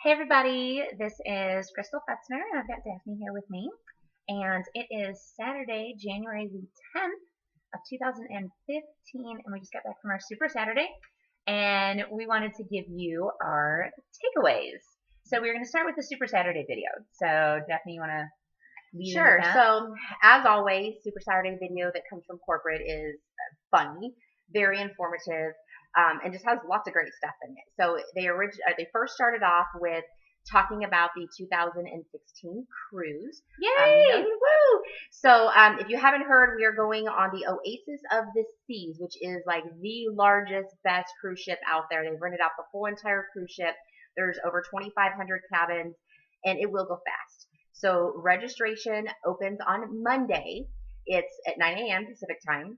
Hey everybody, this is Crystal Fetzner, and I've got Daphne here with me. And it is Saturday, January the 10th of 2015, and we just got back from our Super Saturday, and we wanted to give you our takeaways. So we're going to start with the Super Saturday video. So Daphne, you want to lead into Sure. that? So, as always, Super Saturday video that comes from corporate is funny, very informative, and just has lots of great stuff in it. So they first started off with talking about the 2016 cruise. Yay! Woo! So, if you haven't heard, we are going on the Oasis of the Seas, which is like the largest, best cruise ship out there. They've rented out the whole entire cruise ship. There's over 2,500 cabins, and it will go fast. So registration opens on Monday. It's at 9 a.m. Pacific time.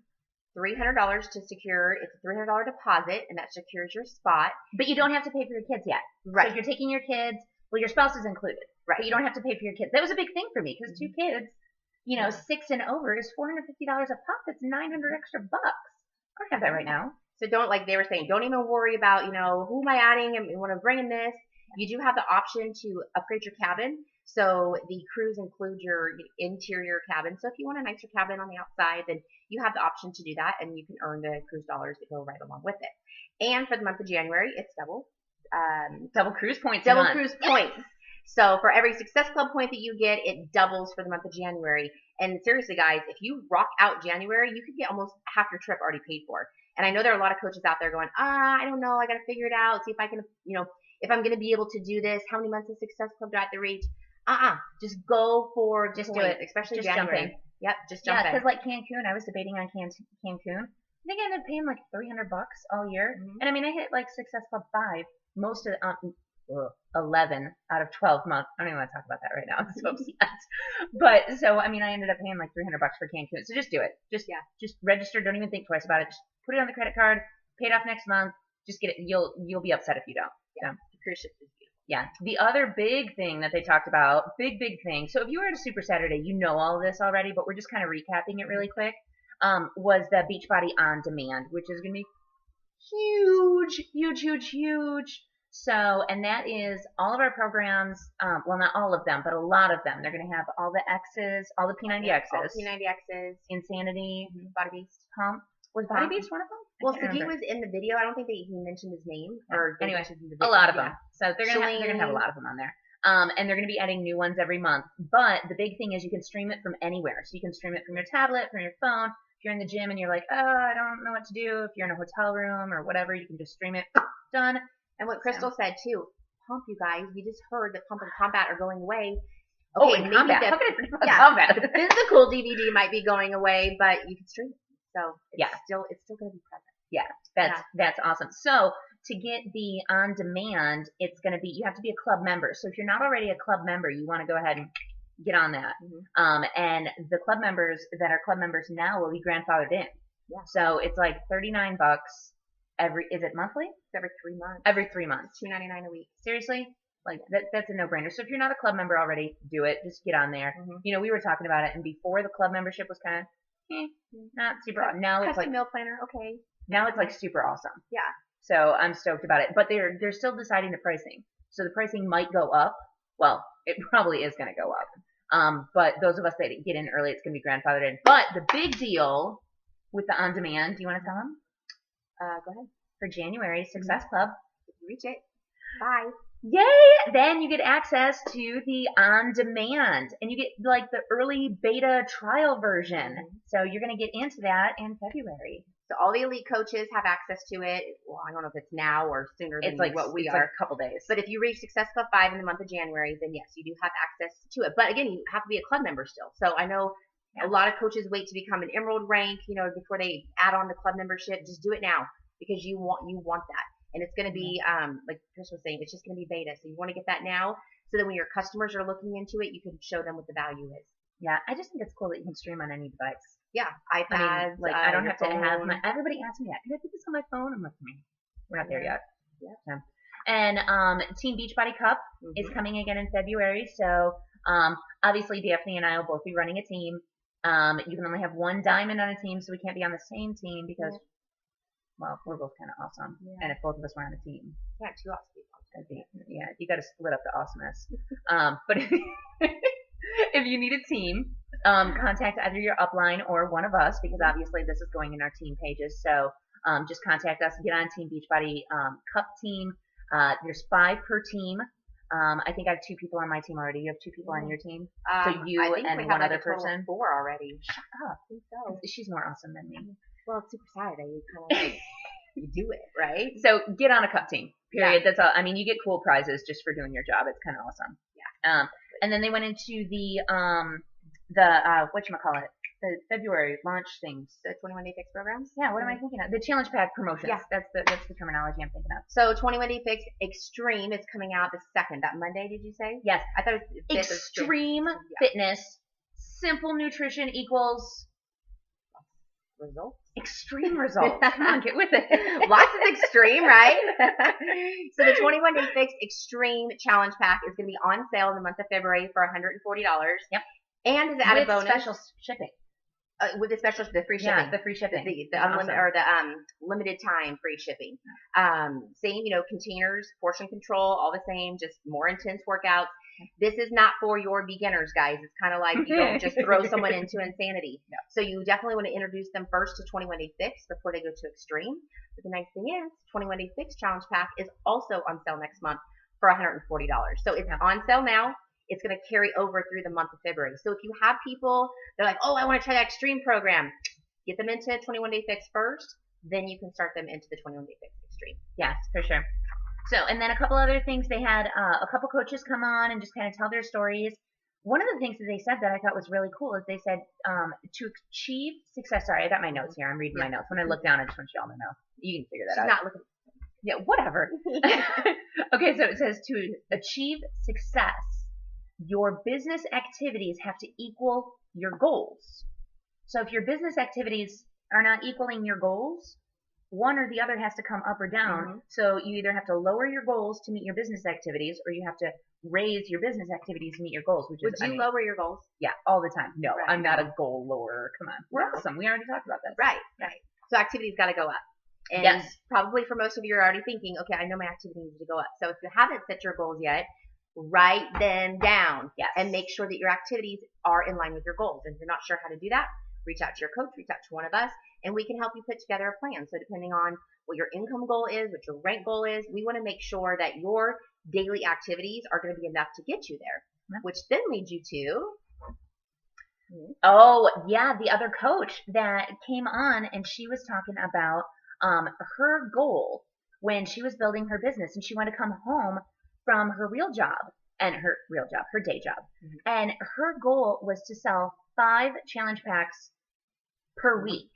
$300 to secure. It's a $300 deposit, and that secures your spot. But you don't have to pay for your kids yet. Right. So if you're taking your kids, well, your spouse is included. Right. But you don't have to pay for your kids. That was a big thing for me because two kids, 6 and over is $450 a pop. That's $900 extra bucks. I don't have that right now. So they were saying, don't even worry about, who am I adding and when I'm bringing this. You do have the option to upgrade your cabin. So the cruise includes your interior cabin. So if you want a nicer cabin on the outside, then you have the option to do that, and you can earn the cruise dollars that go right along with it. And for the month of January, it's double cruise points. Double cruise points. So for every Success Club point that you get, it doubles for the month of January. And seriously, guys, if you rock out January, you could get almost half your trip already paid for. And I know there are a lot of coaches out there going, I don't know, I got to figure it out, see if I can, if I'm going to be able to do this, how many months of Success Club do I have to reach? Just go for just points, do it, especially just January. Jump in. Yep, just jump in. Yeah, because like Cancun, I was debating on Cancun. I think I ended up paying like $300 all year, and I mean I hit like Success Club 5, most of 11 out of 12 months. I don't even want to talk about that right now. I'm so upset. But so I mean I ended up paying like $300 for Cancun. So just do it. Just register. Don't even think twice about it. Just put it on the credit card. Pay it off next month. Just get it. You'll be upset if you don't. Yeah, the cruise ship is beautiful. Yeah. The other big thing that they talked about, big thing. So if you were at a Super Saturday, you know all of this already, but we're just kind of recapping it really quick. Was the Beachbody On Demand, which is going to be huge. So, and that is all of our programs, well, not all of them, but a lot of them. They're going to have all the X's, all the P90X's. All P90X's. Insanity. Body Beast. Pump. Was Body Beast one of them? Well, Sagi was in the video. I don't think that he mentioned his name. Or anyway, a lot of them. So they're gonna have a lot of them on there. And they're gonna be adding new ones every month. But the big thing is you can stream it from anywhere. So you can stream it from your tablet, from your phone. If you're in the gym and you're like, I don't know what to do. If you're in a hotel room or whatever, you can just stream it. Done. And what Crystal said too, Pump, you guys, we just heard that Pump and Combat are going away. Okay, maybe Combat. Combat. The physical DVD might be going away, but you can stream it. So it's still going to be present. Yeah, that's awesome. So to get the on demand, it's going to be, you have to be a club member. So if you're not already a club member, you want to go ahead and get on that. And the club members that are club members now will be grandfathered in. Yeah. So it's like $39 is it monthly? It's every 3 months. Every 3 months. $2.99 a week. Seriously? Like that's a no-brainer. So if you're not a club member already, do it. Just get on there. We were talking about it, and before the club membership was kind of not super. Now it's like meal planner. Okay. Now it's like super awesome. Yeah. So I'm stoked about it. But they're still deciding the pricing. So the pricing might go up. Well, it probably is going to go up. But those of us that get in early, it's going to be grandfathered in. But the big deal with the on demand, do you want to tell them? Go ahead. For January, Success Club. If you reach it. Bye. Yay! Then you get access to the on-demand, and you get like the early beta trial version. So you're going to get into that in February. So all the elite coaches have access to it. Well, I don't know if it's now or sooner than what we are. Like a couple days. But if you reach Success Club 5 in the month of January, then yes, you do have access to it. But again, you have to be a club member still. So I know a lot of coaches wait to become an Emerald rank, before they add on the club membership. Just do it now because you want that. And it's going to be, like Chris was saying, it's just going to be beta. So you want to get that now so that when your customers are looking into it, you can show them what the value is. Yeah, I just think it's cool that you can stream on any device. Yeah, iPads. I don't have to have my. Everybody asks me that. Can I put this on my phone? I'm like, we're not there yet. Yeah. And Team Beachbody Cup is coming again in February. So obviously Daphne and I will both be running a team. You can only have one diamond on a team, so we can't be on the same team because well, we're both kind of awesome. Yeah. And if both of us were on a team. Yeah, two awesome people. Yeah, you got to split up the awesomeness. But if you need a team, contact either your upline or one of us, because obviously this is going in our team pages. So just contact us. Get on Team Beachbody Cup team. There's 5 per team. I think I have 2 people on my team already. You have 2 people on your team? So you and one other person? 4 already. Shut up. I think so. She's more awesome than me. Well, it's Super Saturday. You kind of like, you do it, right? So get on a cup team, period. Yeah. That's all. I mean, you get cool prizes just for doing your job. It's kind of awesome. Yeah. And then they went into the whatchamacallit, the February launch things. The 21 Day Fix programs? Yeah, what am I thinking of? The challenge pack promotions. Yeah. That's the terminology I'm thinking of. So 21 Day Fix Extreme is coming out the 2nd, that Monday, did you say? Yes. I thought it was Extreme fitness, simple nutrition equals results. Extreme results. Come on, get with it. Lots of extreme, right? So the 21 Day Fix Extreme Challenge Pack is going to be on sale in the month of February for $140. Yep. And is added bonus. Special shipping. With the special, the free shipping. Yeah, the free shipping. The unlimited or the limited time free shipping. Same, containers, portion control, all the same, just more intense workouts. This is not for your beginners, guys. It's kind of like you don't just throw someone into insanity. No. So you definitely want to introduce them first to 21 Day Fix before they go to Extreme. But the nice thing is, 21 Day Fix Challenge Pack is also on sale next month for $140. So it's on sale now. It's going to carry over through the month of February. So if you have people, they're like, oh, I want to try that Extreme program. Get them into 21 Day Fix first. Then you can start them into the 21 Day Fix Extreme. Yes, for sure. So, and then a couple other things. They had a couple coaches come on and just kind of tell their stories. One of the things that they said that I thought was really cool is they said to achieve success. Sorry, I got my notes here. I'm reading my notes. When I look down, I just want you all to know. You can figure that out. Not looking. Yeah, whatever. Okay, so it says to achieve success, your business activities have to equal your goals. So if your business activities are not equaling your goals, one or the other has to come up or down. Mm-hmm. So you either have to lower your goals to meet your business activities, or you have to raise your business activities to meet your goals. Would you lower your goals? Yeah, all the time. No, right. I'm not a goal lowerer. Come on. We're awesome. We already talked about this. Right. So activities got to go up. And probably for most of you are already thinking, okay, I know my activity needs to go up. So if you haven't set your goals yet, write them down and make sure that your activities are in line with your goals. And if you're not sure how to do that, reach out to your coach, reach out to one of us, and we can help you put together a plan. So depending on what your income goal is, what your rank goal is, we want to make sure that your daily activities are going to be enough to get you there, which then leads you to... Oh, yeah, the other coach that came on, and she was talking about her goal when she was building her business, and she wanted to come home from her real job, her day job. Mm-hmm. And her goal was to sell 5 challenge packs per week.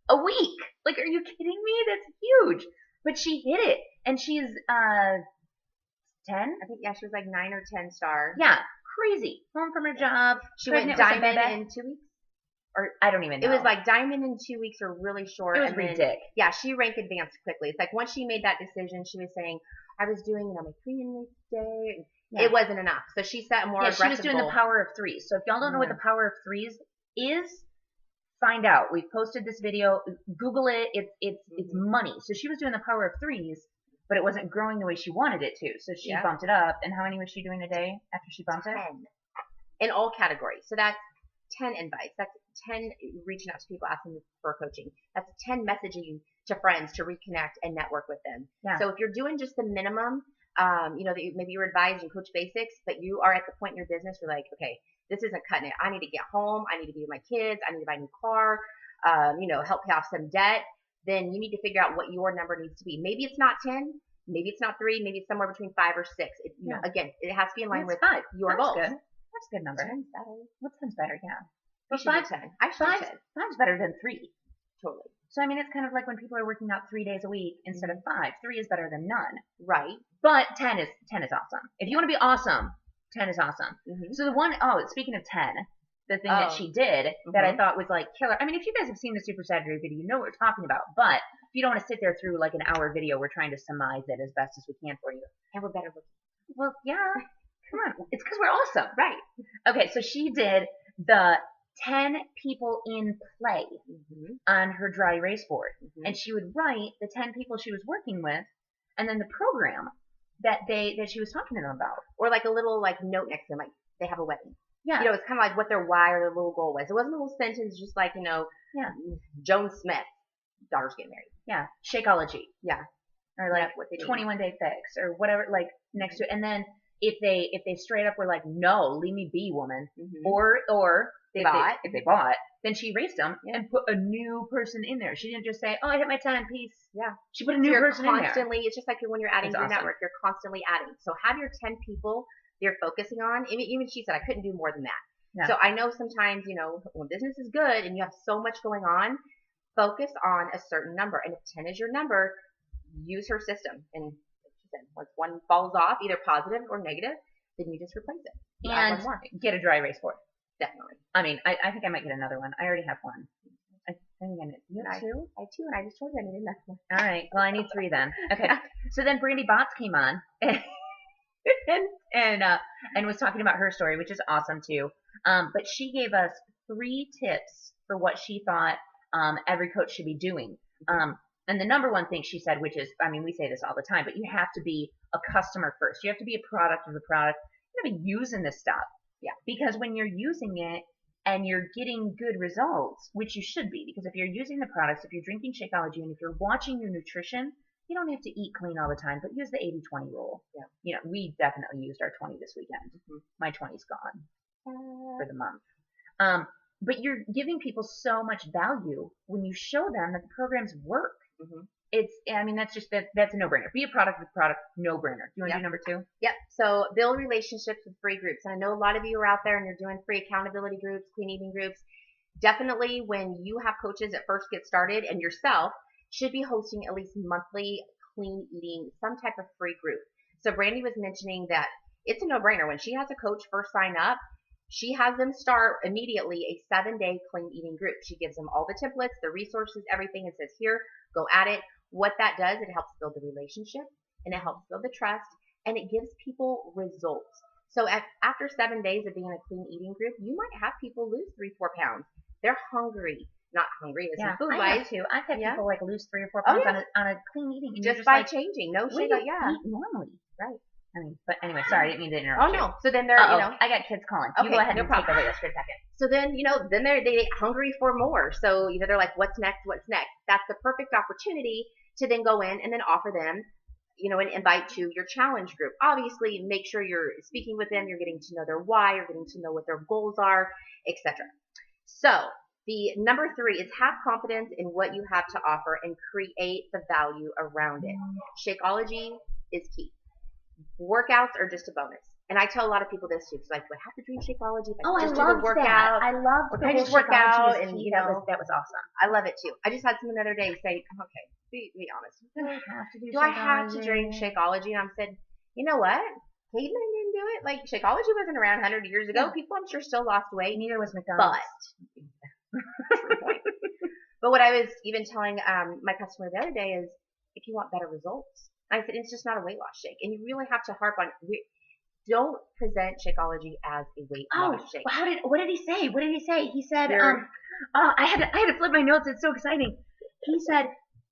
A week! Like, are you kidding me? That's huge. But she hit it. And she's 10? I think, she was like 9 or 10 star. Yeah, crazy. Home from her job. She went diamond in 2 weeks? Or I don't even know. It was like diamond in 2 weeks or really short. It was ridiculous. Yeah, she rank advanced quickly. It's like once she made that decision, she was saying, I was doing, my premium day. Yeah. It wasn't enough. So she set a more aggressive she was doing goal. The power of 3. So if y'all don't know what the power of 3s is, find out. We've posted this video. Google it. It's money. So she was doing the power of 3s, but it wasn't growing the way she wanted it to. So she bumped it up. And how many was she doing a day after she bumped 10. it? In all categories. So that's 10 invites. That's 10 reaching out to people asking for coaching. That's 10 messaging to friends to reconnect and network with them. Yeah. So if you're doing just the minimum, that maybe you're advised in Coach Basics, but you are at the point in your business where like, okay, this isn't cutting it. I need to get home. I need to be with my kids. I need to buy a new car, help pay off some debt. Then you need to figure out what your number needs to be. Maybe it's not 10. Maybe it's not 3. Maybe it's somewhere between 5 or 6. Again, it has to be in line with 5. Your goals. Good. That's a good number. 10's better. What's 10's better? Yeah. Well, 5's 10. I should 5's better than 3. Totally. So, I mean, it's kind of like when people are working out 3 days a week instead of 5. 3 is better than none. Right. But 10 is awesome. If you want to be awesome, 10 is awesome. Mm-hmm. So speaking of 10, the thing that she did that I thought was like killer. I mean, if you guys have seen the Super Saturday video, you know what we're talking about. But if you don't want to sit there through like an hour video, we're trying to surmise it as best as we can for you. And we're better looking. Well, yeah. Come on. It's because we're awesome. Right. Okay, so she did the 10 people in play on her dry erase board. Mm-hmm. And she would write the 10 people she was working with, and then the program that she was talking to them about. Or like a little like note next to them, like they have a wedding. Yeah. You know, it's kind of like what their why or their little goal was. It wasn't a little sentence, just like, you know, yeah, Joan Smith, daughter's getting married. Yeah. Shakeology. Yeah. Or like what 21 Day Fix or whatever, like next to it. And then if they straight up were like, no, leave me be, woman. Or if they bought, then she erased them and put a new person in there. She didn't just say, oh, I hit my 10 piece. Yeah. She put a new person in there. It's just like when you're adding to your network, you're constantly adding. So have your 10 people you're focusing on. Even she said, I couldn't do more than that. Yeah. So I know sometimes, you know, when business is good and you have so much going on, focus on a certain number. And if 10 is your number, use her system. And like she said, once one falls off, either positive or negative, then you just replace it. You and get a dry erase board. Definitely. I mean, I think I might get another one. I already have one. I think I need you have two? I have two, and I just told you I needed another one. All right. Well, I need 3 then. Okay. So then Brandy Botts came on and was talking about her story, which is awesome too. But she gave us 3 tips for what she thought every coach should be doing. And the number one thing she said, which is, I mean, we say this all the time, but you have to be a customer first. You have to be a product of the product. You have to be using this stuff. Yeah. Because when you're using it and you're getting good results, which you should be, because if you're using the products, if you're drinking Shakeology, and if you're watching your nutrition, you don't have to eat clean all the time, but use the 80-20 rule. Yeah. You know, we definitely used our 20 this weekend. My 20's gone for the month. But you're giving people so much value when you show them that the programs work. I mean, that's a no-brainer. Be a product with product, no-brainer. Do you want to do number 2? Yep. So build relationships with free groups. And I know a lot of you are out there and you're doing free accountability groups, clean eating groups. Definitely when you have coaches that first get started and yourself should be hosting at least monthly clean eating, some type of free group. So Brandy was mentioning that it's a no-brainer. When she has a coach first sign up, she has them start immediately a 7-day clean eating group. She gives them all the templates, the resources, everything, and says, here, go at it. What that does, it helps build the relationship, and it helps build the trust, and it gives people results. So after 7 days of being in a clean eating group, you might have people lose 3-4 pounds. They're hungry. Not hungry as in food wise. I've had people like lose 3 or 4 pounds on a clean eating. And just by changing. No shit. Eat normally. Right. I mean, but anyway, sorry, I didn't mean to interrupt. Oh, no. So then they're, you know. I got kids calling. Okay, you go ahead and take over this for a second. So then, you know, then they get hungry for more. So, you know, they're like, what's next? What's next? That's the perfect opportunity to then go in and then offer them, you know, an invite to your challenge group. Obviously, make sure you're speaking with them. You're getting to know their why. You're getting to know what their goals are, etc. So the number 3 is have confidence in what you have to offer and create the value around it. Shakeology is key. Workouts are just a bonus. And I tell a lot of people this too. It's like, do I have to drink Shakeology? I love that. I love the whole just work out, and you know, that was awesome. I love it too. I just had someone the other day say, okay, be honest. Do I have to drink Shakeology? And I said, you know what? Cavemen didn't do it. Like, Shakeology wasn't around 100 years ago. Yeah. People, I'm sure, still lost weight. Neither was McDonald's. But what I was even telling my customer the other day is, if you want better results, I said, it's just not a weight loss shake. And you really have to harp on, don't present Shakeology as a weight loss shake. What did he say? He said, I had to flip my notes. It's so exciting. He said,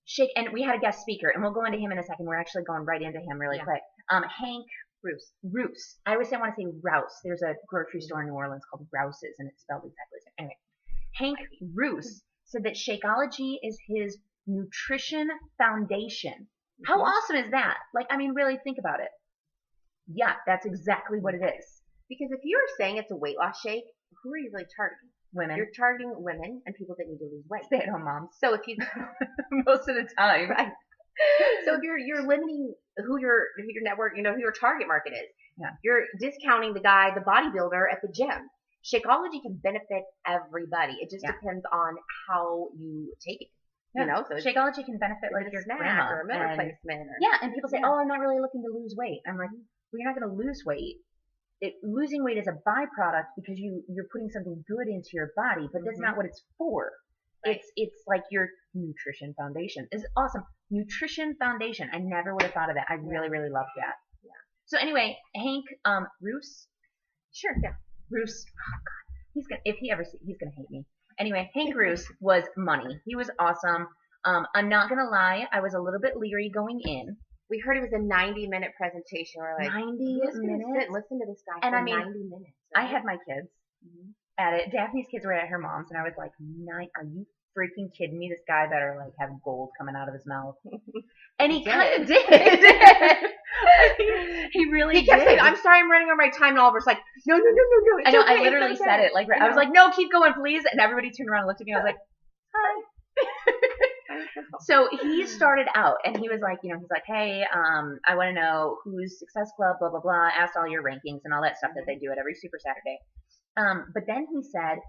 shake, and we had a guest speaker, and we'll go into him in a second. We're actually going right into him really quick. Hank Roos. I always want to say Rouse. There's a grocery store in New Orleans called Rouse's, and it's spelled exactly the same. Anyway, Hank Roos said that Shakeology is his nutrition foundation. How awesome is that? Like, I mean, really think about it. Yeah, that's exactly what it is. Because if you're saying it's a weight loss shake, who are you really targeting? Women. You're targeting women and people that need to lose weight. Stay-at-home moms. So if you most of the time, right? So if you're limiting who your network, you know, who your target market is. Yeah. You're discounting the guy, the bodybuilder at the gym. Shakeology can benefit everybody. It just depends on how you take it. Yeah. You know, so Shakeology can benefit like your snack grandma or a meal replacement. And people say, "Oh, I'm not really looking to lose weight." I'm like, "Well, you're not going to lose weight. Losing weight is a byproduct because you're putting something good into your body, but that's not what it's for. Right. It's like your nutrition foundation. It's awesome. Nutrition foundation. I never would have thought of that. I really, really loved that. Yeah. So anyway, Hank Roos. Sure. Yeah. Roos. Oh God. He's gonna hate me. Anyway, Hank Roos was money. He was awesome. I'm not gonna lie. I was a little bit leery going in We heard it was a 90-minute presentation. We're like, 90 who's going to sit minutes? and listen to this guy And for I mean, 90 minutes? I Right? had my kids at it. Daphne's kids were at her mom's, and I was like, are you freaking kidding me? This guy better like have gold coming out of his mouth. And he kind of did. He really He kept did. saying, I'm sorry, I'm running over my time. And Oliver's like, no. I know, okay, I literally it's okay. said it. Like, I was like, no, keep going, please. And everybody turned around and looked at me. I was like, hi. So he started out, and he was like, he's like, hey, I want to know who's Success Club, blah, blah, blah. Asked all your rankings and all that stuff that they do at every Super Saturday. But then he said,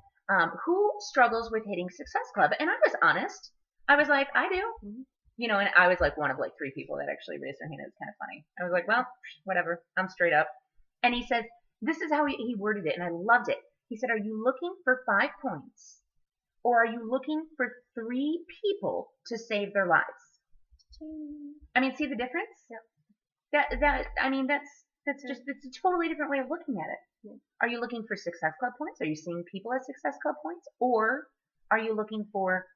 who struggles with hitting Success Club? And I was honest. I was like, I do. And I was like one of like 3 people that actually raised their hand. It was kind of funny. I was like, well, whatever. I'm straight up. And he said, this is how he worded it, and I loved it. He said, are you looking for 5 points? Or are you looking for 3 people to save their lives? I mean, see the difference? Yeah. That's a totally different way of looking at it. Yeah. Are you looking for Success Club points? Are you seeing people as Success Club points? Or are you looking for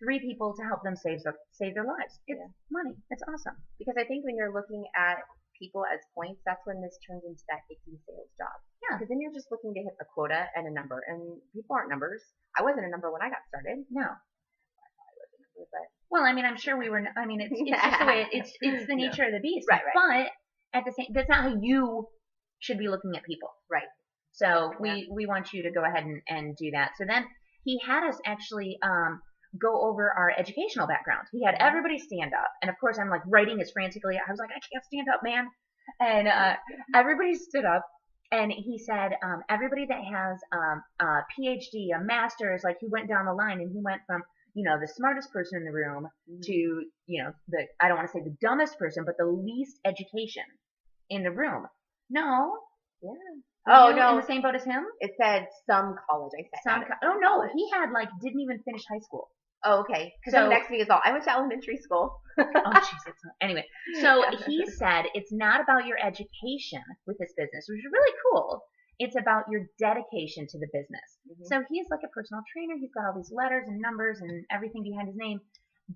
3 people to help them save their lives? It's money. It's awesome. Because I think when you're looking at people as points, that's when this turns into that icky sales job. Yeah. Because then you're just looking to hit a quota and a number, and people aren't numbers. I wasn't a number when I got started. No. I was a number, but well, I mean, I'm sure we were. I mean, it's just the way it's the nature of the beast. Right. But at the same, that's not how you should be looking at people. Right. So we want you to go ahead and do that. So then he had us actually go over our educational background. He had everybody stand up, and of course I'm like writing as frantically. I was like, I can't stand up, man. And everybody stood up, and he said, everybody that has a PhD, a master's, like he went down the line, and he went from the smartest person in the room to the I don't want to say the dumbest person, but the least education in the room. No. Yeah. Oh, no. In the same boat as him? It said some college. I said oh, no. He had, didn't even finish high school. Oh, okay. Because the next thing is all, I went to elementary school. Oh, Jesus. Anyway, so he said it's not about your education with this business, which is really cool. It's about your dedication to the business. So he's like a personal trainer. He's got all these letters and numbers and everything behind his name.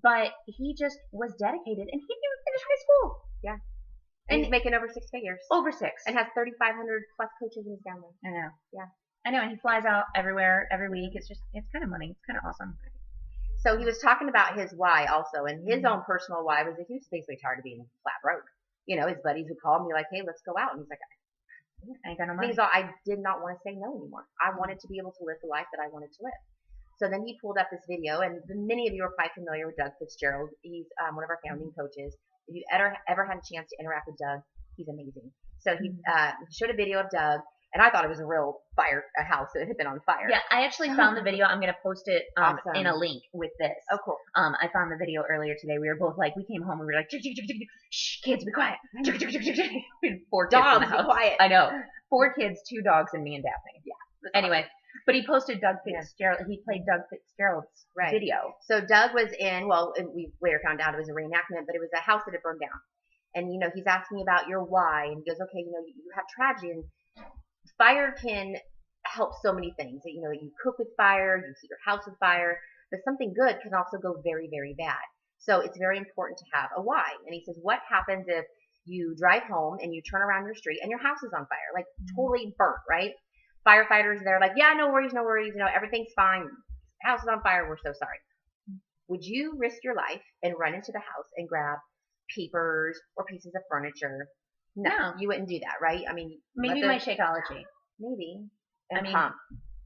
But he just was dedicated, and he didn't even finish high school. Yeah. And he's making over 6 figures. Over 6. And has 3,500 plus coaches in his downline. I know. Yeah. I know, and he flies out everywhere, every week. It's kind of money. It's kind of awesome. So he was talking about his why also, and his own personal why was that he was basically tired of being flat broke. His buddies would call him and be like, hey, let's go out. And he's like, I ain't got no money. I did not want to say no anymore. I wanted to be able to live the life that I wanted to live. So then he pulled up this video, and many of you are probably familiar with Doug Fitzgerald. He's one of our founding coaches. If you ever had a chance to interact with Doug, he's amazing. So he showed a video of Doug, and I thought it was a real a house that had been on fire. Yeah, I actually found the video. I'm going to post it awesome. in a link with this. Oh, cool. I found the video earlier today. We were both like, we came home and we were like, shh, kids, be quiet. We had 4 kids dogs, in the house. Be quiet. I know. 4 kids, 2 dogs, and me and Daphne. Yeah. Anyway. Awesome. But he posted Doug Fitzgerald. He played Doug Fitzgerald's video. So Doug was in, we later found out it was a reenactment, but it was a house that had burned down. And, he's asking about your why. And he goes, okay, you have tragedy. And fire can help so many things. You cook with fire, you heat your house with fire. But something good can also go very, very bad. So it's very important to have a why. And he says, what happens if you drive home and you turn around your street and your house is on fire? Like totally burnt, right? Firefighters, they're like, yeah, no worries. Everything's fine. House is on fire. We're so sorry. Would you risk your life and run into the house and grab papers or pieces of furniture? No, you wouldn't do that, right? I mean, maybe my Shakeology. Maybe. Pump.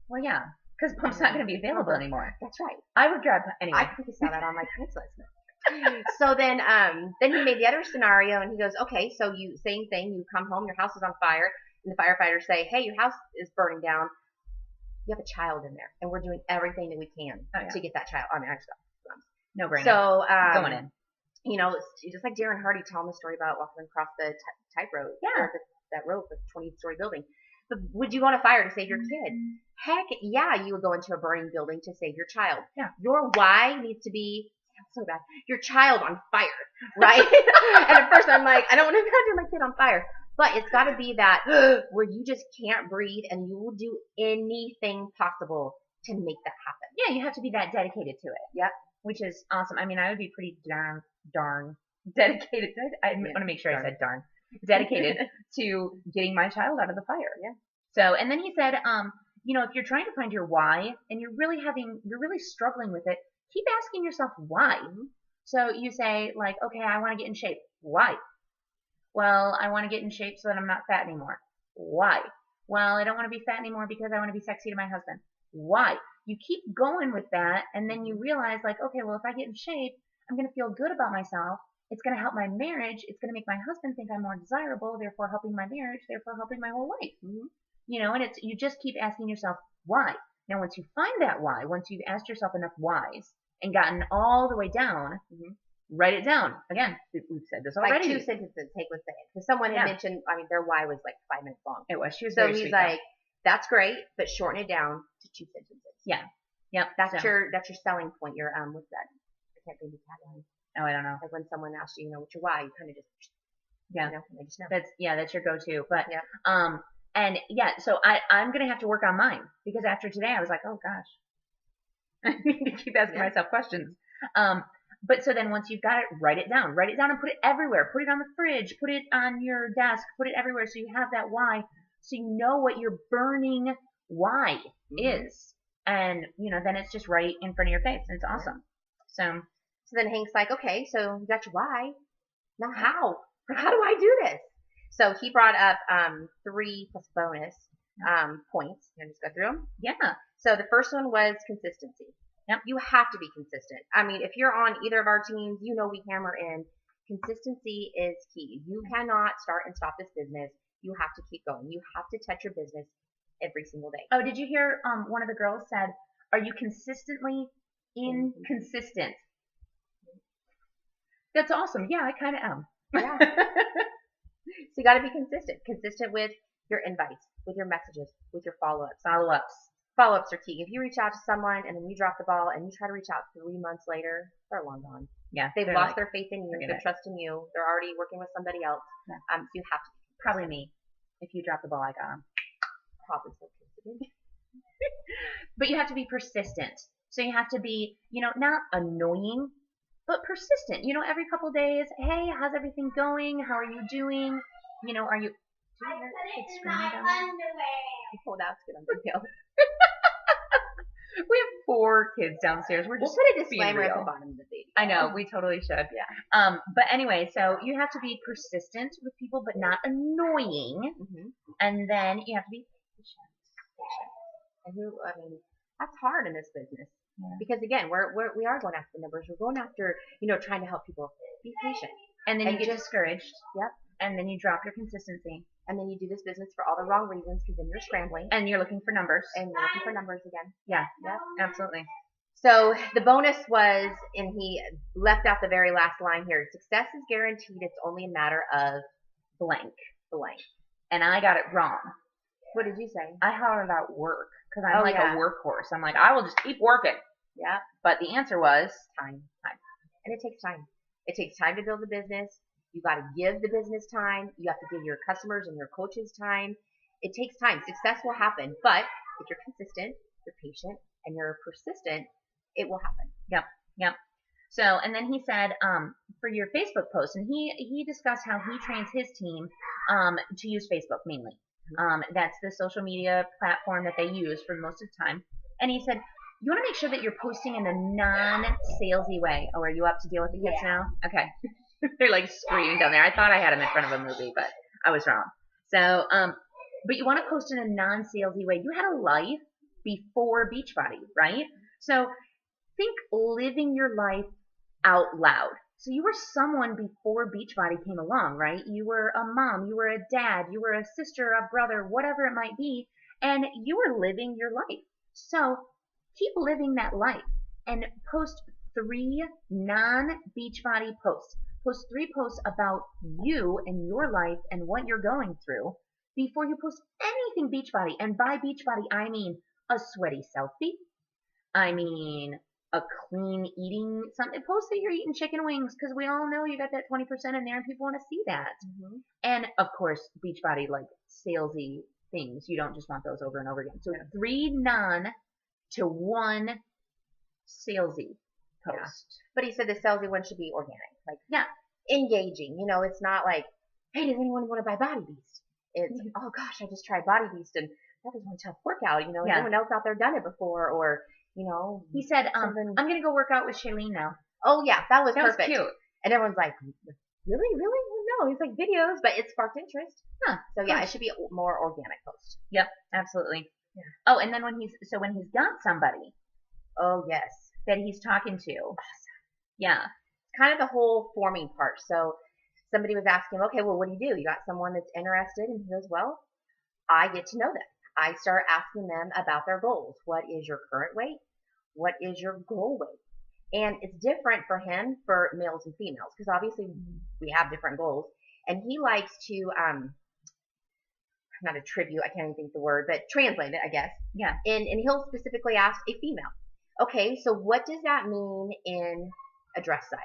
Well, yeah, because Pump's not going to be available anymore. That's right. I would grab anyway. I think I saw that on my Craigslist. So then he made the other scenario, and he goes, okay, so same thing. You come home, your house is on fire. And the firefighters say, hey, your house is burning down. You have a child in there, and we're doing everything that we can to get that child. I mean, I just got no brainer. So, going in. It's just like Darren Hardy telling the story about walking across the tightrope. Yeah. That rope of a 20-story building. But would you go on a fire to save your kid? Heck, yeah, you would go into a burning building to save your child. Yeah. Your why needs to be, so bad, your child on fire, right? And at first I'm like, I don't want to imagine my kid on fire. But it's got to be that where you just can't breathe and you will do anything possible to make that happen. Yeah, you have to be that dedicated to it. Yep. Which is awesome. I mean, I would be pretty darn dedicated. I want to make sure I said darn. Dedicated to getting my child out of the fire. Yeah. So, and then he said, if you're trying to find your why and you're really struggling with it, keep asking yourself why. So you say like, okay, I want to get in shape. Why? Well, I want to get in shape so that I'm not fat anymore. Why? Well, I don't want to be fat anymore because I want to be sexy to my husband. Why? You keep going with that, and then you realize like, okay, well, if I get in shape, I'm going to feel good about myself. It's going to help my marriage. It's going to make my husband think I'm more desirable, therefore helping my marriage, therefore helping my whole life. And you just keep asking yourself why. Now, once you find that why, once you've asked yourself enough whys and gotten all the way down, write it down. Again, we've said this already. Like 2 sentences, take was saying. Because someone had mentioned, their why was like 5 minutes long. It was. She was so very he's sweet, like, that's great, but shorten it down to 2 sentences. Yeah. Yep. That's your selling point. Your what's that? I can't think of the tagline. Oh, I don't know. Like when someone asks you, what's your why, you kind of just they just know. That's your go-to. But so I'm gonna have to work on mine because after today I was like, oh gosh, I need to keep asking myself questions. But so then once you've got it, write it down and put it everywhere. Put it on the fridge, put it on your desk, put it everywhere so you have that why, so you know what your burning why is. And, then it's just right in front of your face. And it's awesome. So then Hank's like, okay, so you got your why. Now how? How do I do this? So he brought up 3 plus bonus points. Can I just go through them? Yeah. So the first one was consistency. Yep. You have to be consistent. If you're on either of our teams, we hammer in consistency is key. You cannot start and stop this business. You have to keep going. You have to touch your business every single day. Oh, did you hear one of the girls said, are you consistently inconsistent? That's awesome. Yeah, I kind of am. Yeah. So you got to be consistent. Consistent with your invites, with your messages, with your follow-ups. Follow-ups are key. If you reach out to someone and then you drop the ball and you try to reach out 3 months later, they're long gone. Yeah. They've lost their faith in you, their trust in you. They're already working with somebody else. Yeah. So you have to. Probably me. If you drop the ball, I got him. Probably so consistent. But you have to be persistent. So you have to be, not annoying, but persistent. Every couple days, hey, how's everything going? How are you doing? Are you? Do you hear kids screaming down there? Oh, that's good. I'm going to go. We have 4 kids downstairs. We'll put a disclaimer at the bottom of the video. I know, we totally should. Yeah. But anyway, so you have to be persistent with people, but not annoying. And then you have to be patient. And that's hard in this business. Yeah. Because again, we are going after the numbers. We're going after, trying to help people. Be patient. And then you get discouraged. Yep. And then you drop your consistency. And then you do this business for all the wrong reasons because then you're scrambling. And you're looking for numbers. And you're looking for numbers again. Yeah. Yep. Absolutely. So the bonus was, and he left out the very last line here, success is guaranteed. It's only a matter of blank. And I got it wrong. What did you say? I hollered out work because I'm a workhorse. I'm like, I will just keep working. Yeah. But the answer was time. And it takes time. It takes time to build a business. You got to give the business time. You have to give your customers and your coaches time. It takes time. Success will happen. But if you're consistent, you're patient, and you're persistent, it will happen. Yep. So, and then he said, for your Facebook post, and he discussed how he trains his team to use Facebook mainly. That's the social media platform that they use for most of the time. And he said, you want to make sure that you're posting in a non-salesy way. Oh, are you up to deal with the kids now? Okay. They're like screaming down there. I thought I had them in front of a movie, but I was wrong. So, but you want to post in a non-salesy way. You had a life before Beachbody, right? So think living your life out loud. So you were someone before Beachbody came along, right? You were a mom, you were a dad, you were a sister, a brother, whatever it might be, and you were living your life. So keep living that life and post 3 non-Beachbody posts. Post 3 posts about you and your life and what you're going through before you post anything Beachbody. And by Beachbody, I mean a sweaty selfie. I mean a clean eating something. Post that you're eating chicken wings because we all know you got that 20% in there and people want to see that. And of course, Beachbody, like salesy things. You don't just want those over and over again. So 3 non to 1 salesy post. Yeah. But he said the salesy one should be organic. engaging. You know, it's not like, hey, does anyone want to buy Body Beast? It's, oh gosh, I just tried Body Beast and that was one tough workout. You know, Yeah. anyone else out there done it before? Or, you know, He said, something. I'm gonna go work out with Shailene now. Oh yeah, that was perfect. That was cute. And everyone's like, really? No, he's like videos, but it sparked interest. Huh. So yeah, it should be a more organic post. Yep, absolutely. Yeah. Oh, and then when he's got somebody. Oh yes. That he's talking to. Yeah. Kind of the whole forming part. So somebody was asking him, okay, well, what do? You got someone that's interested? And he goes, well, I get to know them. I start asking them about their goals. What is your current weight? What is your goal weight? And it's different for him for males and females because obviously we have different goals. And he likes to, not attribute, I can't even think the word, but translate it, I guess. Yeah. And he'll specifically ask a female, okay, so what does that mean in a dress size?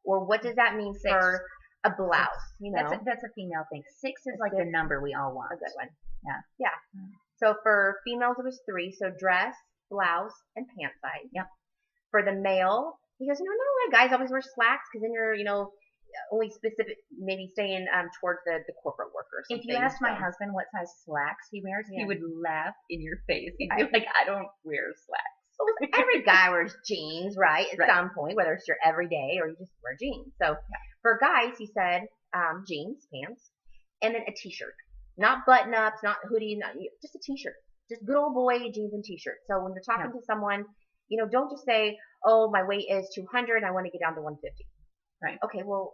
Or what does that mean for a blouse? You know, that's a female thing. 6 is like the number we all want. A good one. Yeah. Yeah. So for females, it was 3. So dress, blouse, and pant size. Yep. For the male, he goes, no, guys always wear slacks because then you're, you know, only specific, maybe staying towards the corporate workers. If you asked my husband what size slacks he wears, he would laugh in your face. He'd be like, I don't wear slacks. Well, every guy wears jeans, right? At some point, whether it's your everyday or you just wear jeans. So for guys, he said jeans, pants, and then a t-shirt. Not button-ups, not hoodie, just a t-shirt. Just good old boy jeans and t-shirt. So when you're talking to someone, you know, don't just say, oh, my weight is 200, I want to get down to 150. Right. Okay, well,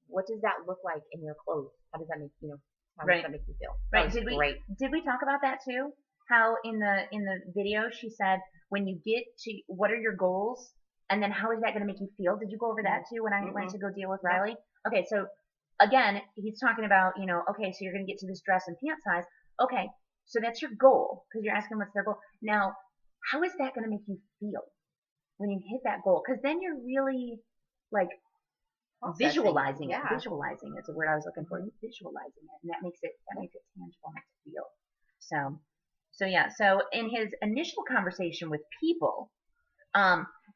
what does that look like in your clothes? How does that make, you know, how does that make you feel? Right. Did we talk about that too? How in the video she said, when you get to, what are your goals? And then how is that going to make you feel? Did you go over that too when I went to go deal with Riley? Okay, so again, he's talking about, you know, okay, so you're going to get to this dress and pant size. Okay, so that's your goal because you're asking what's their goal. Now, how is that going to make you feel when you hit that goal? Because then you're really like visualizing it. Visualizing is the word I was looking for. Visualizing it, and that makes it tangible, makes it feel. So in his initial conversation with people,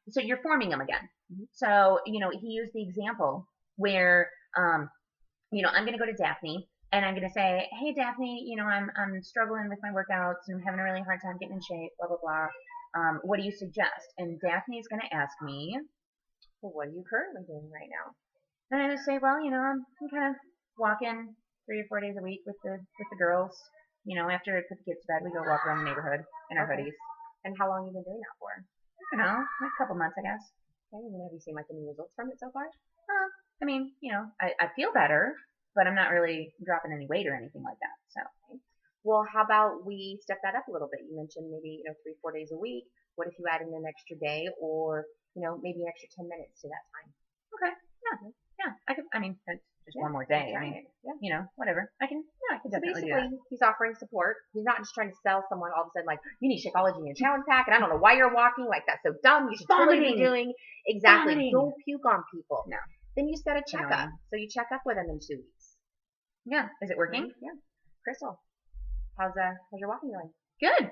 so you're forming them again. So, you know, he used the example where, you know, I'm going to go to Daphne and I'm going to say, hey, Daphne, you know, I'm struggling with my workouts and I'm having a really hard time getting in shape, blah, blah, blah. What do you suggest? And Daphne's going to ask me, well, what are you currently doing right now? And I just say, well, you know, I'm kind of walking 3 or 4 days a week with the girls. You know, after I put the kids to bed, we go walk around the neighborhood in our hoodies. And how long have you been doing that for? I don't know, like a couple months, I guess. Okay, and have you seen like any results from it so far? I mean, you know, I feel better, but I'm not really dropping any weight or anything like that. So, well, how about we step that up a little bit? You mentioned maybe, you know, 3, 4 days a week. What if you add in an extra day or, you know, maybe an extra 10 minutes to that time? Okay. Yeah. I mean, that's just one more day. I mean, you know, whatever. I can definitely do that. He's offering support. He's not just trying to sell someone all of a sudden like, you need Shakeology in your challenge pack, and I don't know why you're walking like that's so dumb. You should totally be doing exactly. Don't puke on people. No. Then you set a checkup. So you check up with him in 2 weeks. Yeah. Is it working? Yeah. Crystal, how's your walking going? Good.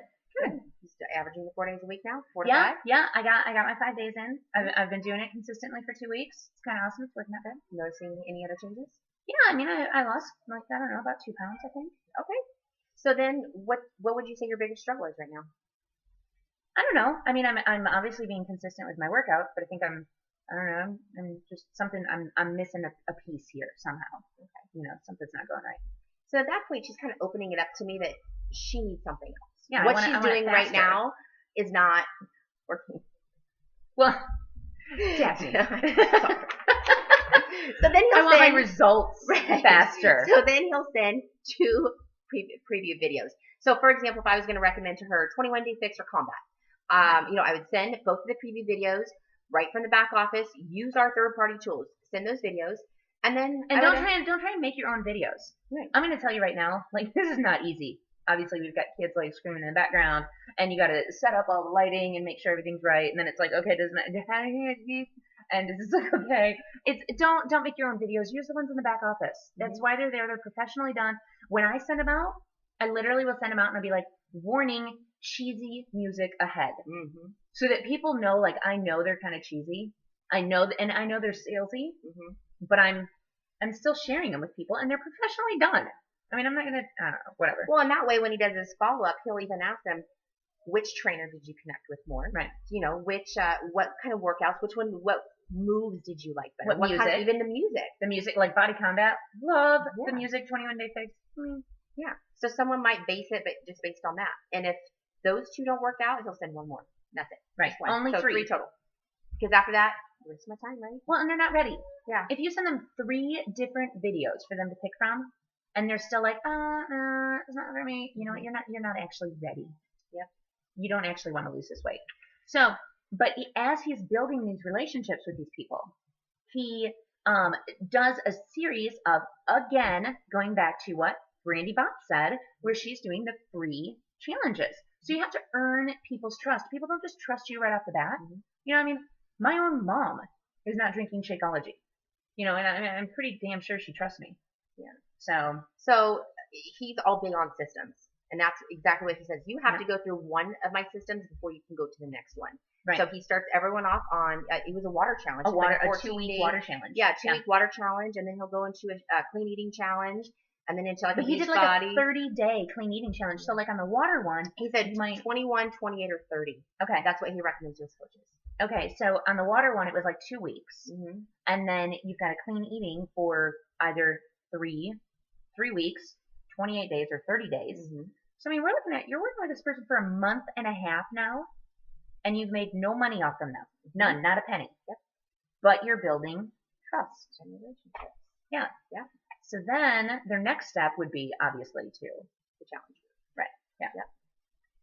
He's averaging 4 days a week now? 4 to 5? Yeah. I got my 5 days in. I've been doing it consistently for 2 weeks. It's kind of awesome. It's working out good. Noticing any other changes? Yeah, I mean, I lost, like, I don't know, about 2 pounds, I think. Okay. So then what would you say your biggest struggle is right now? I don't know. I mean, I'm obviously being consistent with my workouts, but I think I'm just something, I'm missing a piece here somehow. Okay. You know, something's not going right. So at that point, she's kind of opening it up to me that she needs something else. Yeah, what she's doing right now is not working. Well, Daphne. So then I want my results faster. So then he'll send 2 preview videos. So for example, if I was going to recommend to her 21 Day Fix or Combat, you know, I would send both of the preview videos right from the back office. Use our third-party tools. Send those videos, and then don't try and make your own videos. Right. I'm going to tell you right now, like, this is not easy. Obviously, we've got kids like screaming in the background, and you got to set up all the lighting and make sure everything's right. And then it's like, okay, and this is like, okay. Don't make your own videos. Use the ones in the back office. That's why they're there. They're professionally done. When I send them out, I literally will send them out and I'll be like, warning, cheesy music ahead, so that people know, like, I know they're kind of cheesy. I know, and I know they're salesy, but I'm I'm still sharing them with people, and they're professionally done. I mean, I'm not gonna, I don't know, whatever. Well, and that way, when he does his follow up, he'll even ask them, which trainer did you connect with more? Right. You know, what kind of workouts, what moves did you like better? What music? Kind of, even the music. The music, like Body Combat, love the music. 21 Day Fix. Yeah. So someone might base it, but just based on that. And if those two don't work out, he'll send one more. That's it. Right. Only so three total. Because after that, where's my time, right? Well, and they're not ready. Yeah. If you send them 3 different videos for them to pick from, and they're still like, it's not for me. You know what? You're not actually ready. Yep. You don't actually want to lose this weight. So, but as he's building these relationships with these people, he does a series of, again, going back to what Brandy Bob said, where she's doing the free challenges. So you have to earn people's trust. People don't just trust you right off the bat. Mm-hmm. You know what I mean? My own mom is not drinking Shakeology. You know, and I'm pretty damn sure she trusts me. Yeah. So he's all big on systems. And that's exactly what he says. You have to go through one of my systems before you can go to the next one. Right. So he starts everyone off on, it was a water challenge. A 2-week water challenge. Yeah, 2-week water challenge. And then he'll go into a clean eating challenge. And then into like but a he did like a 30-day clean eating challenge. So like on the water one, he said 21, 28, or 30. Okay. That's what he recommends to his coaches. Okay. So on the water one, it was like 2 weeks. Mm-hmm. And then you've got a clean eating for either 3 weeks, 28 days, or 30 days. Mm-hmm. So, I mean, you're working with this person for a month and a half now, and you've made no money off them now. None, not a penny. Yep. But you're building trust and relationships. Yeah. Yeah. So then their next step would be, obviously, the challenge. Right. Yeah. Yeah.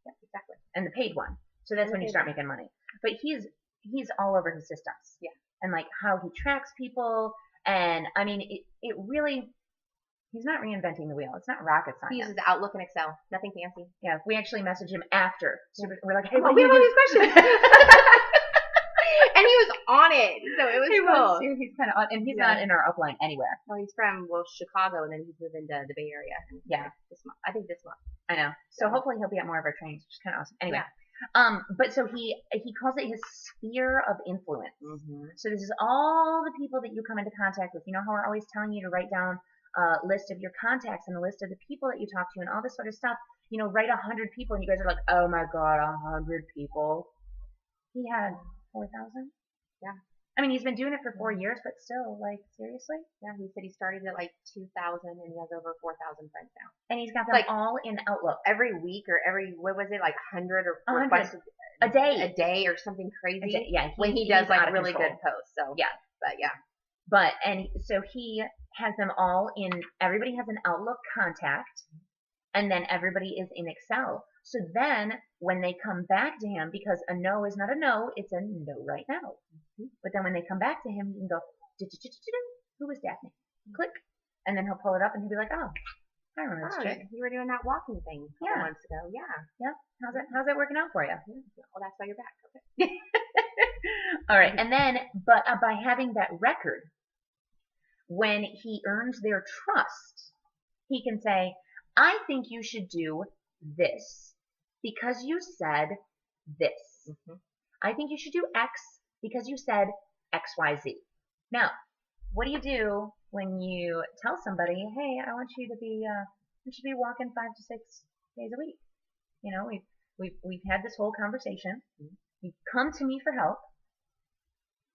Yeah, exactly. And the paid one. So that's when you start making money. But he's all over his systems. Yeah. And, like, how he tracks people. And, I mean, it really... He's not reinventing the wheel. It's not rocket science. He uses Outlook and Excel. Nothing fancy. Yeah. We actually messaged him after. So we're like, hey, we have all these questions. And he was on it. So it was cool. He's kind of on. And he's not in our upline anywhere. Well, he's from, Chicago, and then he's moving to the Bay Area. Yeah. This month. I think this month. I know. So hopefully he'll be at more of our trainings, which is kind of awesome. Anyway. Yeah. But so he calls it his sphere of influence. Mm-hmm. So this is all the people that you come into contact with. You know how we're always telling you to write down list of your contacts and a list of the people that you talk to and all this sort of stuff. You know, write 100 people, and you guys are like, oh my god, 100 people. He had 4,000. Yeah. I mean, he's been doing it for 4 years, but still, like, seriously? Yeah, he said he started at like 2,000, and he has over 4,000 friends now. And he's got them all in Outlook. Every week or what was it, like 100 or 100 a day. A day or something crazy. Yeah. When he does like really good posts. So yeah. But yeah. But, and so he has them all in, everybody has an Outlook contact, and then everybody is in Excel. So then, when they come back to him, because a no is not a no, it's a no right now. Mm-hmm. But then when they come back to him, you can go, who was Daphne? Click. And then he'll pull it up, and he'll be like, oh, I remember this chick. You were doing that walking thing a couple months ago. Yeah. Yeah. How's that working out for you? Well, that's why you're back. Okay. All right. And then, but by having that record, when he earns their trust, he can say, I think you should do this because you said this. Mm-hmm. I think you should do X because you said XYZ. Now, what do you do when you tell somebody, hey, I want you to be walking 5 to 6 days a week? You know, we've had this whole conversation. Mm-hmm. You've come to me for help.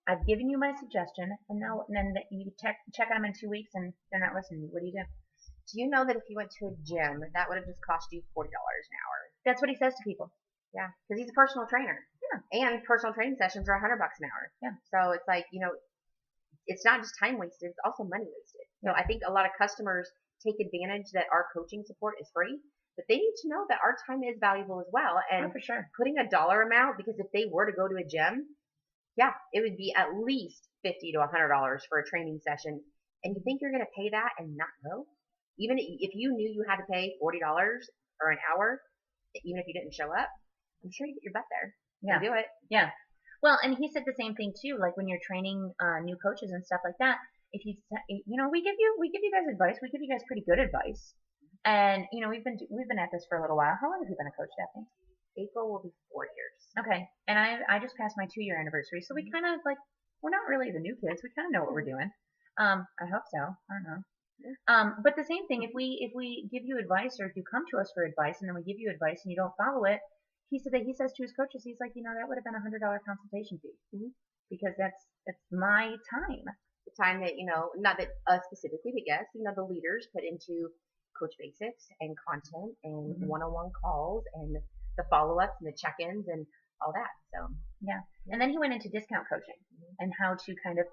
I've given you my suggestion, and then you check on them in 2 weeks, and they're not listening. What do you do? Do you know that if you went to a gym, that would have just cost you $40 an hour? That's what he says to people. Yeah, because he's a personal trainer. Yeah. And personal training sessions are $100 an hour. Yeah. So it's like, you know, it's not just time wasted, it's also money wasted. Yeah. So I think a lot of customers take advantage that our coaching support is free, but they need to know that our time is valuable as well. And for sure. Putting a dollar amount, because if they were to go to a gym, yeah, it would be at least $50 to $100 for a training session. And you think you're going to pay that and not go? Even if you knew you had to pay $40 or an hour, even if you didn't show up, I'm sure you get your butt there. Yeah. Do it. Yeah. Well, and he said the same thing too. Like when you're training new coaches and stuff like that, if you know, we give you guys advice. We give you guys pretty good advice. And you know, we've been at this for a little while. How long have you been a coach, Daphne? April will be 4 years. Okay. And I just passed my 2-year anniversary, so we kind of like, we're not really the new kids. We kind of know what we're doing. I hope so. I don't know. But the same thing, if we give you advice or if you come to us for advice and then we give you advice and you don't follow it, he says to his coaches, he's like, that would have been $100 consultation fee because that's my time. The time that, not that us specifically, but yes, the leaders put into coach basics and content and one-on-one calls and the follow-ups and the check-ins and all that. So yeah. And then he went into discount coaching and how to kind of,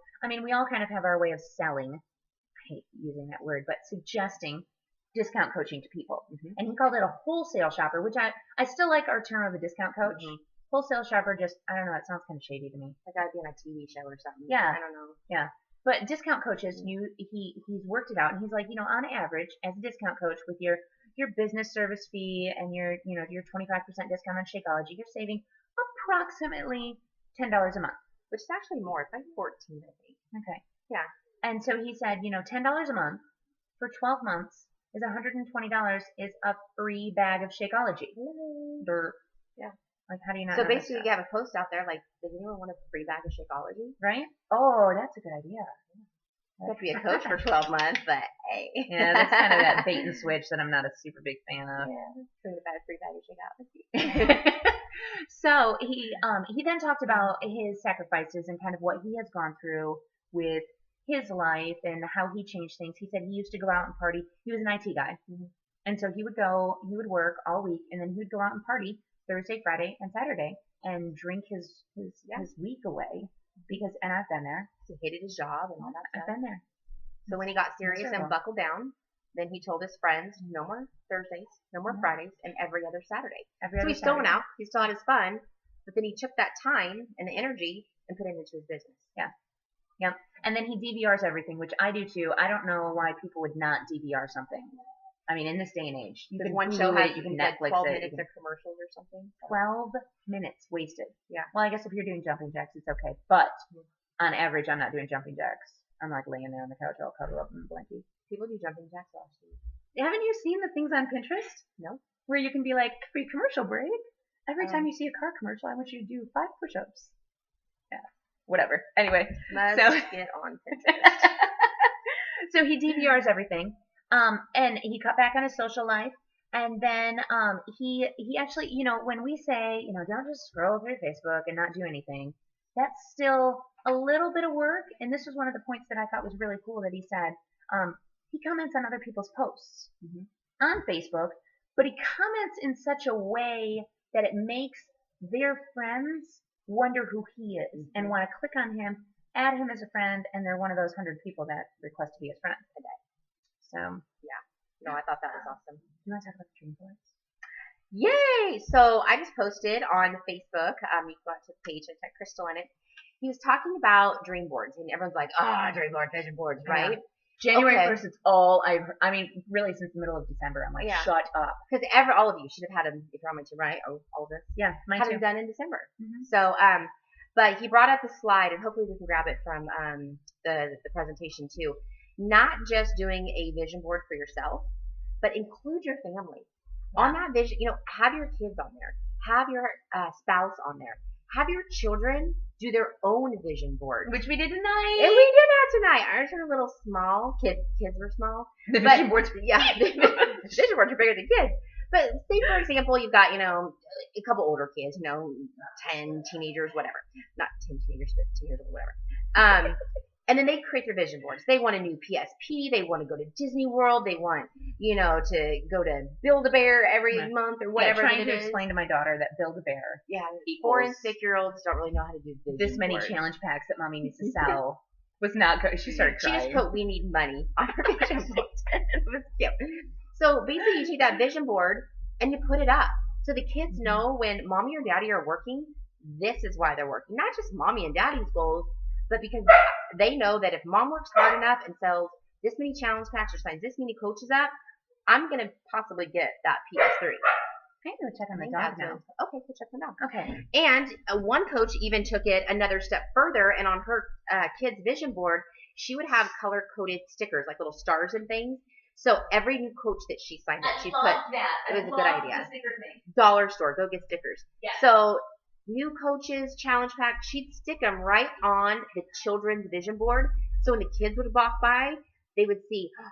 we all kind of have our way of selling. I hate using that word, but suggesting discount coaching to people. And he called it a wholesale shopper, which I still like our term of a discount coach. Wholesale shopper, just, I don't know, it sounds kind of shady to me. Like I'd be on a TV show or something. Yeah. I don't know. Yeah. But discount coaches, he's worked it out, and he's like, on average, as a discount coach, with your business service fee and your 25% discount on Shakeology, you're saving approximately $10 a month. Which is actually more. It's like $14, I think. Okay. Yeah. And so he said, $10 a month for 12 months is $120 is a free bag of Shakeology. Yeah. Like, how do you not So know basically, you have a post out there like, does anyone want a free bag of Shakeology? Right? Oh, that's a good idea. You have to be a coach for 12 months, but hey. Yeah, that's kind of that bait and switch that I'm not a super big fan of. Yeah, free bag of Shakeology. So he then talked about his sacrifices and kind of what he has gone through with his life and how he changed things. He said he used to go out and party. He was an IT guy. And so he would work all week, and then he would go out and party Thursday, Friday, and Saturday and drink his week away and I've been there. He hated his job and all that stuff. I've been there. So when he got serious and buckled down, then he told his friends, no more Thursdays, no more Fridays, and every other Saturday. So he still went out. He still had his fun, but then he took that time and the energy and put it into his business. Yeah. Yep. And then he DVRs everything, which I do too. I don't know why people would not DVR something. In this day and age, you can one show has you can Netflix 12 it. minutes of commercials or something. 12 minutes wasted. Yeah. Well, I guess if you're doing jumping jacks, it's okay. But on average, I'm not doing jumping jacks. I'm like laying there on the couch all cuddled up in a blanket. People do jumping jacks also. Haven't you seen the things on Pinterest? No. Where you can be like, free commercial break. Every time you see a car commercial, I want you to do 5 push-ups. Yeah. Whatever. Anyway. Let's get on Pinterest. So he DVRs everything. And he cut back on his social life. And then he actually, when we say, don't just scroll through Facebook and not do anything, that's still a little bit of work. And this was one of the points that I thought was really cool that he said. He comments on other people's posts on Facebook, but he comments in such a way that it makes their friends wonder who he is and want to click on him, add him as a friend, and they're one of those 100 people that request to be his friend today. So, yeah. No, I thought that was awesome. You want to talk about the dream boards? Yay! So I just posted on Facebook. You can go out to the page and type Crystal in it. He was talking about dream boards, and everyone's like, dream board, vision boards, right? Yeah. January 1st, it's all really since the middle of December, I'm like, shut up. Because all of you should have had them, if you're on my team, right? All of us. Yeah, mine had them done in December. So, but he brought up a slide, and hopefully we can grab it from the presentation too. Not just doing a vision board for yourself, but include your family. Yeah. On that vision, have your kids on there. Have your spouse on there. Have your children do their own vision board. Which we did tonight. And we did that tonight. Ours are a little small. Kids were small. The vision boards, the vision boards are bigger than kids. But say, for example, you've got, a couple older kids, 10 teenagers, whatever. Not 10 teenagers, but teenagers or whatever. And then they create their vision boards. They want a new PSP. They want to go to Disney World. They want, to go to Build-A-Bear every month or whatever. Trying to explain to my daughter that Build-A-Bear. Yeah, 4 and 6-year-olds don't really know how to do vision this many boards. challenge packs that mommy needs to sell was not good. She started crying. She just put, we need money on her vision board. It was cute. So basically you take that vision board and you put it up. So the kids know when mommy or daddy are working, this is why they're working. Not just mommy and daddy's goals, but because they know that if mom works hard enough and sells this many challenge packs or signs this many coaches up, I'm going to possibly get that PS3. I'm going to check on the dog now. Okay, go check on the dog. Okay. And one coach even took it another step further, and on her kid's vision board, she would have color-coded stickers, like little stars and things. So every new coach that she signed up, she put, it was a good idea. Dollar store, go get stickers. Yeah. So new coaches, challenge pack, she'd stick them right on the children's vision board So when the kids would walk by, they would see, oh,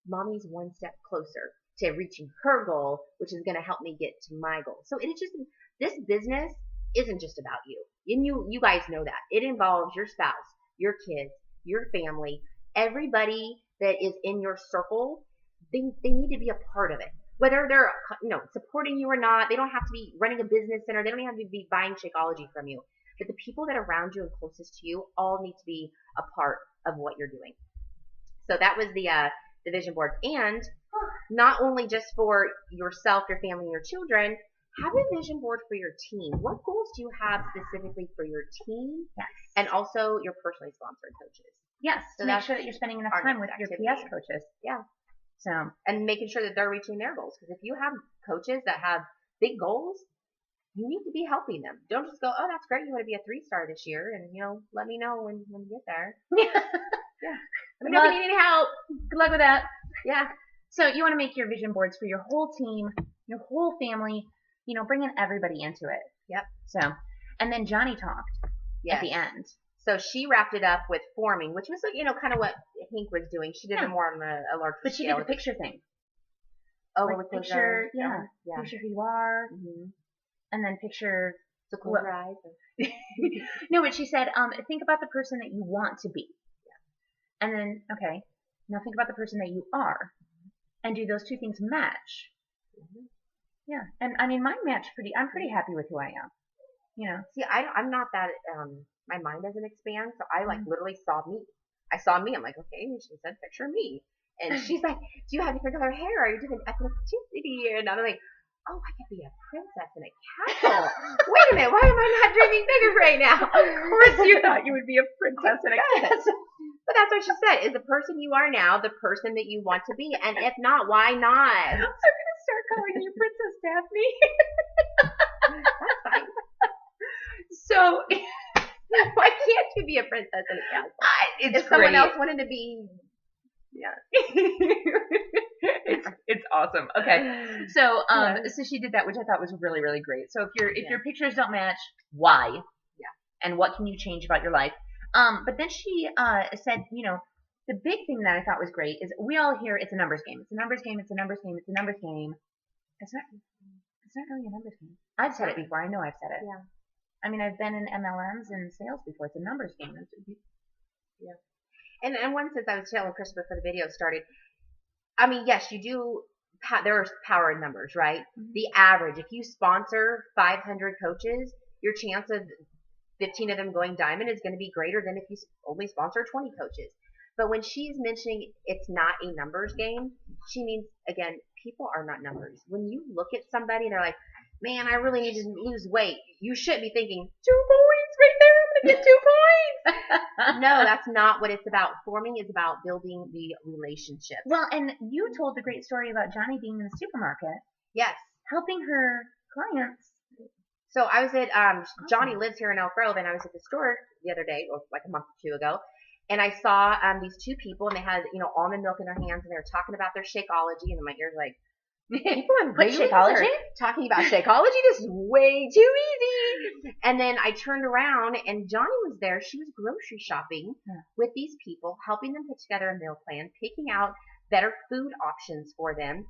mommy's one step closer to reaching her goal, which is going to help me get to my goal. So it is just, this business isn't just about you. And you guys know that. It involves your spouse, your kids, your family, everybody that is in your circle. They need to be a part of it. Whether they're supporting you or not, they don't have to be running a business center. They don't have to be buying Shakeology from you. But the people that are around you and closest to you all need to be a part of what you're doing. So that was the vision board. And not only just for yourself, your family, and your children, have a vision board for your team. What goals do you have specifically for your team? Yes. And also your personally sponsored coaches. Yes. So make sure that you're spending enough time with your PS coaches. Yeah. So. And making sure that they're reaching their goals. Because if you have coaches that have big goals, you need to be helping them. Don't just go, oh, that's great. You want to be a 3-star this year. And, let me know when you get there. Yeah. Let me know if you need any help. Good luck with that. Yeah. So you want to make your vision boards for your whole team, your whole family, bringing everybody into it. Yep. So, and then Johnny talked at the end. So she wrapped it up with forming, which was, kind of what Hank was doing. She did it more on a larger scale. But she did the picture thing. Oh, like picture, picture who you are, and then picture the cool eyes. No, but she said, think about the person that you want to be. Yeah. And then, okay, now think about the person that you are. And do those two things match? Yeah. And I mean, mine match I'm pretty happy with who I am. See, I'm not that, my mind doesn't expand. So I literally saw me. I saw me. I'm like, okay, she said, picture me. And she's like, do you have different color hair? Are you doing ethnicity? And I'm like, oh, I could be a princess in a castle. Wait a minute. Why am I not dreaming bigger right now? Of course you thought you would be a princess in a castle. But that's what she said. Is the person you are now the person that you want to be? And if not, why not? I'm going to start calling you Princess Daphne. That's fine. So, why can't you be a princess in a castle? If someone else wanted to be, it's awesome. Okay, so so she did that, which I thought was really, really great. So if your pictures don't match, why? Yeah. And what can you change about your life? But then she said, the big thing that I thought was great is we all hear it's a numbers game. It's a numbers game. It's a numbers game. It's a numbers game. It's not really a numbers game. I've said it before. I know I've said it. Yeah. I mean, I've been in MLMs and sales before. It's a numbers game. Yeah. And one since I was telling Chris before the video started, I mean, yes, you do. There's power in numbers, right? Mm-hmm. The average, if you sponsor 500 coaches, your chance of 15 of them going diamond is going to be greater than if you only sponsor 20 coaches. But when she's mentioning it's not a numbers game, she means, again, people are not numbers. When you look at somebody and they're like, man, I really need to lose weight, you should be thinking, 2 points right there, I'm going to get 2 points. No, that's not what it's about. Forming is about building the relationship. Well, and you told the great story about Johnny being in the supermarket. Yes. Helping her clients. So I was at, Johnny lives here in Elk Grove, and I was at the store the other day, or like a month or two ago, and I saw these 2 people, and they had, almond milk in their hands, and they were talking about their Shakeology, and my ears like, people in Shakeology? Talking about Shakeology? This is way too easy. And then I turned around, and Johnny was there. She was grocery shopping with these people, helping them put together a meal plan, picking out better food options for them.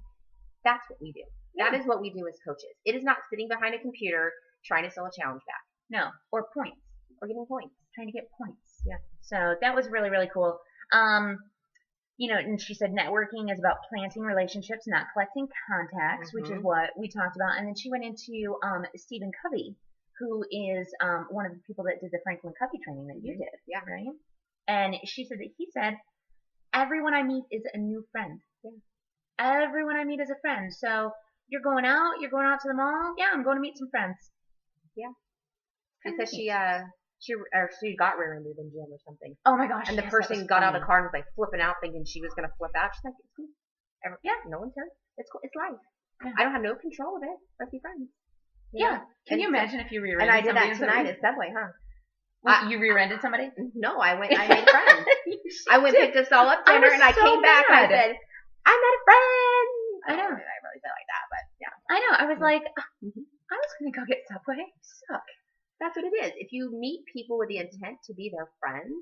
That's what we do. Yeah. That is what we do as coaches. It is not sitting behind a computer trying to sell a challenge back. No, or points. Or getting points. Trying to get points. Yeah. So that was really, really cool. And she said networking is about planting relationships, not collecting contacts, which is what we talked about. And then she went into Stephen Covey, who is one of the people that did the Franklin Covey training that you did. Yeah. Right? And she said that he said, everyone I meet is a new friend. Yeah. Everyone I meet is a friend. So you're going out to the mall? Yeah, I'm going to meet some friends. Yeah. She said she got rear-ended in gym or something. Oh my gosh. And the person got out of the car and was like flipping out thinking she was going to flip out. She's like, it's cool. Yeah, no one's hurt. It's cool. It's life. Yeah. I don't have no control of it. Let's be friends. Yeah. Can you imagine if you rear-ended somebody? And I did that tonight at Subway, huh? You rear-ended somebody? No, I made friends. I went picked us all up dinner and I came back and I said, I met a friend. I know. I really feel like that, but yeah. I know. I was like, I was going to go get Subway. Suck. That's what it is. If you meet people with the intent to be their friends,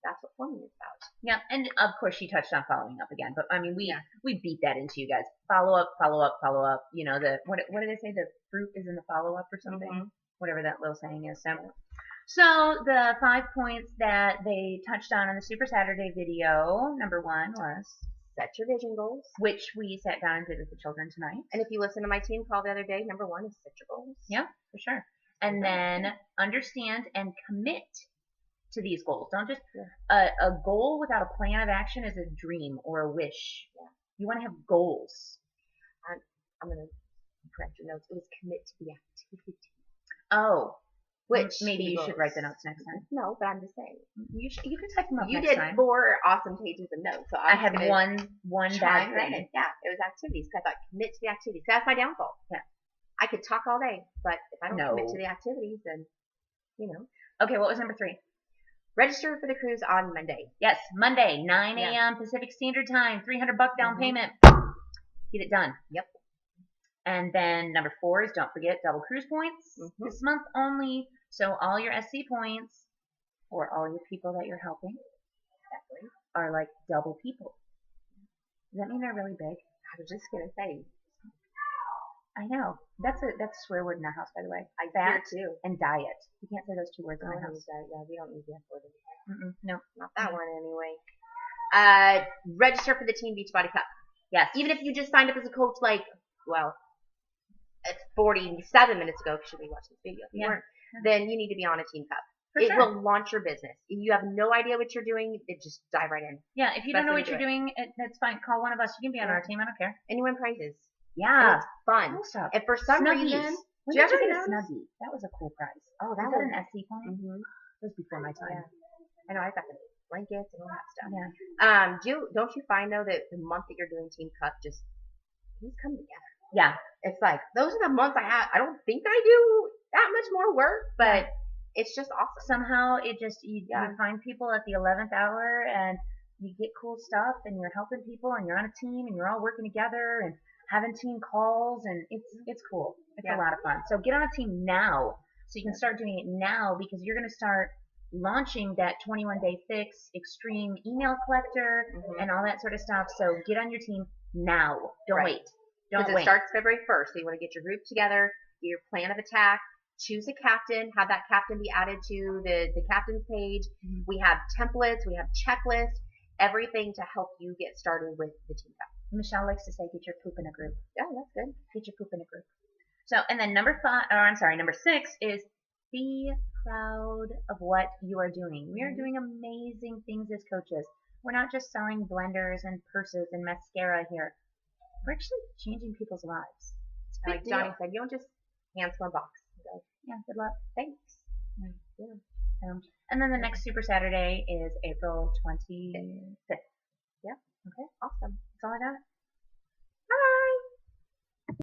that's what forming is about. Yeah, and of course she touched on following up again, but I mean we beat that into you guys. Follow up, follow up, follow up. You know what did they say? The fruit is in the follow up or something. Whatever that little saying is. So the 5 points that they touched on in the Super Saturday video, number 1 was set your vision goals, which we sat down and did with the children tonight. And if you listen to my team call the other day, number 1 is set your goals. Yeah, for sure. And then understand and commit to these goals. Don't just a goal without a plan of action is a dream or a wish. Yeah. You want to have goals. I'm going to correct your notes. It was commit to the activity. Oh. Which maybe you should write the notes next time. No, but I'm just saying. You can type them up You next did time. 4 awesome pages of notes. So I had one bad thing. Yeah, it was activities. Because I thought commit to the activities. That's my downfall. Yeah. I could talk all day, but if I don't commit to the activities, then, Okay, what was number 3? Register for the cruise on Monday. Yes, Monday, 9 a.m. Pacific Standard Time, $300 down payment. Get it done. Yep. And then number 4 is don't forget double cruise points this month only. So all your SC points for all your people that you're helping are like double people. Does that mean they're really big? I was just going to say. I know. That's a swear word in our house, by the way. Fat too. And diet. You can't say those 2 words in my house. Yeah, we don't use that word anymore. No. Not that one anyway. Register for the Teen Beachbody Cup. Yes. Even if you just signed up as a coach, it's 47 minutes ago, because you'll be watching this video. If you weren't, then you need to be on a Teen Cup. It will launch your business. If you have no idea what you're doing, just dive right in. Yeah, if you don't know what you're doing, that's fine. Call one of us. You can be on our team. I don't care. And you win prizes. Yeah. And it's fun. Cool stuff. And for some reason, did you ever get a Snuggie? That was a cool prize. Oh, that was an SC point? It was before my time. Yeah. I know, I got the blankets and all that stuff. Yeah. Don't you find, though, that the month that you're doing Team Cup things come together? Yeah. It's like, those are the months I don't think I do that much more work, but it's just awesome. Somehow it just, you find people at the 11th hour and you get cool stuff and you're helping people and you're on a team and you're all working together and having team calls and it's cool. It's a lot of fun. So get on a team now so you can start doing it now because you're going to start launching that 21-day fix, extreme email collector and all that sort of stuff. So get on your team now. Don't wait. Don't wait. It starts February 1st. So you want to get your group together, get your plan of attack, choose a captain, have that captain be added to the captain's page. We have templates, we have checklists, everything to help you get started with the Team Cup. Michelle likes to say, get your poop in a group. Yeah, that's good. Get your poop in a group. So, and then number 6 is be proud of what you are doing. We are doing amazing things as coaches. We're not just selling blenders and purses and mascara here. We're actually changing people's lives. Like Johnny said, you don't just answer a box. Yeah, good luck. Thanks. Yeah. And then the next Super Saturday is April 25th. Yeah. Okay. Awesome. That's all I got.